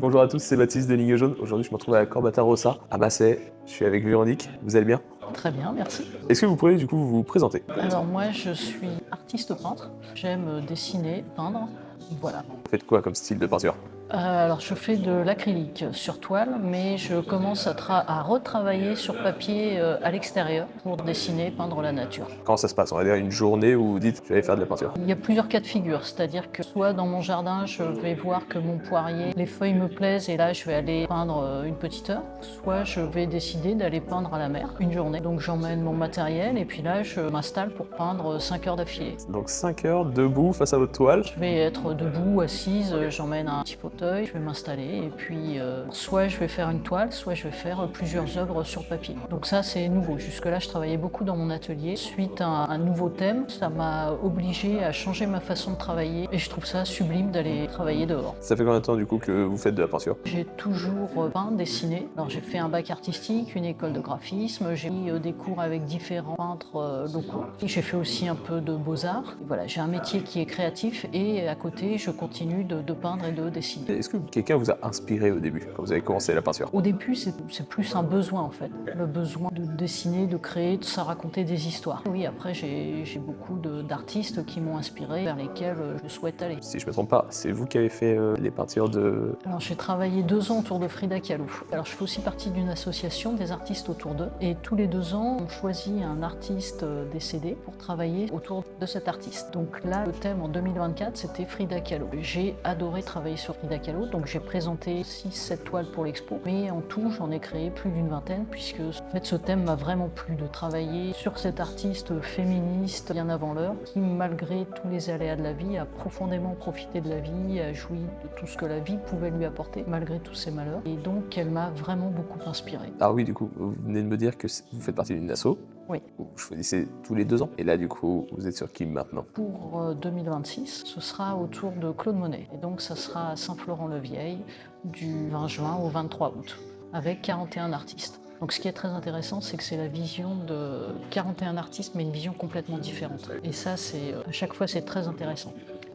Bonjour à tous, c'est Baptiste de Ligne Jaune. Aujourd'hui, je me retrouve à Corbata Rossa, à Massey. Je suis avec Véronique. Vous allez bien? Très bien, merci. Est-ce que vous pourriez du coup vous présenter? Alors moi, je suis artiste peintre. J'aime dessiner, peindre. Voilà. Vous faites quoi comme style de peinture? Alors je fais de l'acrylique sur toile, mais je commence à retravailler sur papier à l'extérieur pour dessiner, peindre la nature. Comment ça se passe? On va dire une journée où vous dites je vais aller faire de la peinture. Il y a plusieurs cas de figure, c'est-à-dire que soit dans mon jardin, je vais voir que mon poirier, les feuilles me plaisent et là je vais aller peindre une petite heure, soit je vais décider d'aller peindre à la mer une journée. Donc j'emmène mon matériel et puis là je m'installe pour peindre 5 heures d'affilée. Donc 5 heures debout face à votre toile. Je vais être debout, assise, j'emmène un petit fauteuil, je vais m'installer et puis soit je vais faire une toile, soit je vais faire plusieurs œuvres sur papier. Donc ça c'est nouveau. Jusque-là je travaillais beaucoup dans mon atelier. Suite à un nouveau thème, ça m'a obligé à changer ma façon de travailler et je trouve ça sublime d'aller travailler dehors. Ça fait combien de temps du coup que vous faites de la peinture? J'ai toujours peint, dessiné. Alors j'ai fait un bac artistique, une école de graphisme, j'ai eu des cours avec différents peintres locaux. J'ai fait aussi un peu de beaux-arts. Voilà, j'ai un métier qui est créatif et à côté je continue de peindre et de dessiner. Est-ce que quelqu'un vous a inspiré au début, quand vous avez commencé la peinture? Au début, c'est plus un besoin en fait. Le besoin de dessiner, de créer, de ça raconter des histoires. Oui, après j'ai beaucoup d'artistes qui m'ont inspiré, vers lesquels je souhaite aller. Si je me trompe pas, c'est vous qui avez fait les peintures de... Alors j'ai travaillé 2 ans autour de Frida Kahlo. Alors je fais aussi partie d'une association des artistes autour d'eux. Et tous les 2 ans, on choisit un artiste décédé pour travailler autour de cet artiste. Donc là, le thème en 2024, c'était Frida Kahlo. J'ai adoré travailler sur Frida Kahlo, donc j'ai présenté 6-7 toiles pour l'expo. Mais en tout, j'en ai créé plus d'une vingtaine, puisque en fait, ce thème m'a vraiment plu de travailler sur cet artiste féministe bien avant l'heure, qui malgré tous les aléas de la vie, a profondément profité de la vie, a joui de tout ce que la vie pouvait lui apporter, malgré tous ses malheurs. Et donc, elle m'a vraiment beaucoup inspirée. Ah oui, du coup, vous venez de me dire que vous faites partie d'une asso. Oui. Vous choisissez tous les 2 ans. Et là, du coup, vous êtes sur qui maintenant? Pour 2026, ce sera autour de Claude Monet. Et donc, ça sera à Saint-Florent-le-Vieil du 20 juin au 23 août, avec 41 artistes. Donc ce qui est très intéressant, c'est que c'est la vision de 41 artistes, mais une vision complètement différente. Et ça, à chaque fois, c'est très intéressant.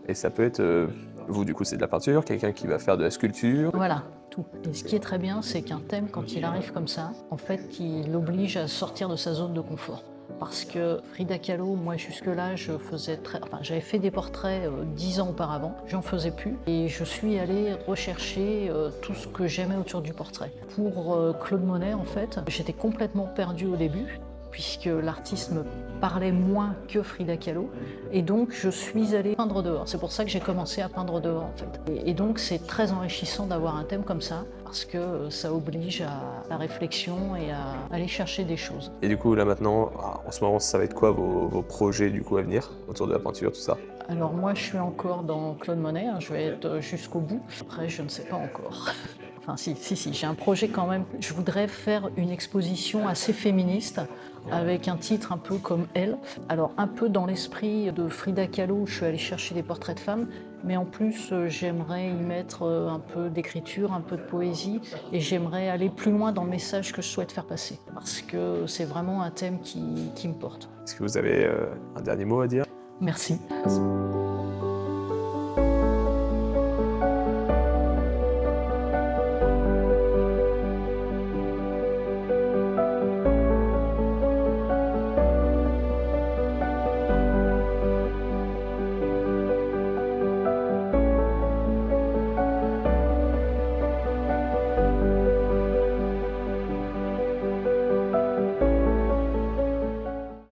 Et ça peut être, vous du coup c'est de la peinture, quelqu'un qui va faire de la sculpture. Voilà, tout. Et ce qui est très bien, c'est qu'un thème, quand il arrive comme ça, en fait, il l'oblige à sortir de sa zone de confort. Parce que Frida Kahlo, moi jusque-là, j'avais fait des portraits 10 ans auparavant, j'en faisais plus, et je suis allée rechercher tout ce que j'aimais autour du portrait. Pour Claude Monet, en fait, j'étais complètement perdue au début, puisque l'artiste me parlait moins que Frida Kahlo, et donc je suis allée peindre dehors. C'est pour ça que j'ai commencé à peindre dehors, en fait. Et donc c'est très enrichissant d'avoir un thème comme ça, parce que ça oblige à la réflexion et à aller chercher des choses. Et du coup là maintenant, en ce moment, ça va être quoi vos projets du coup à venir autour de la peinture, tout ça? Alors moi je suis encore dans Claude Monet, je vais être jusqu'au bout. Après je ne sais pas encore. Enfin si, j'ai un projet quand même. Je voudrais faire une exposition assez féministe avec un titre un peu comme Elle. Alors un peu dans l'esprit de Frida Kahlo où je suis allée chercher des portraits de femmes, mais en plus j'aimerais y mettre un peu d'écriture, un peu de poésie et j'aimerais aller plus loin dans le message que je souhaite faire passer parce que c'est vraiment un thème qui me porte. Est-ce que vous avez un dernier mot à dire? Merci.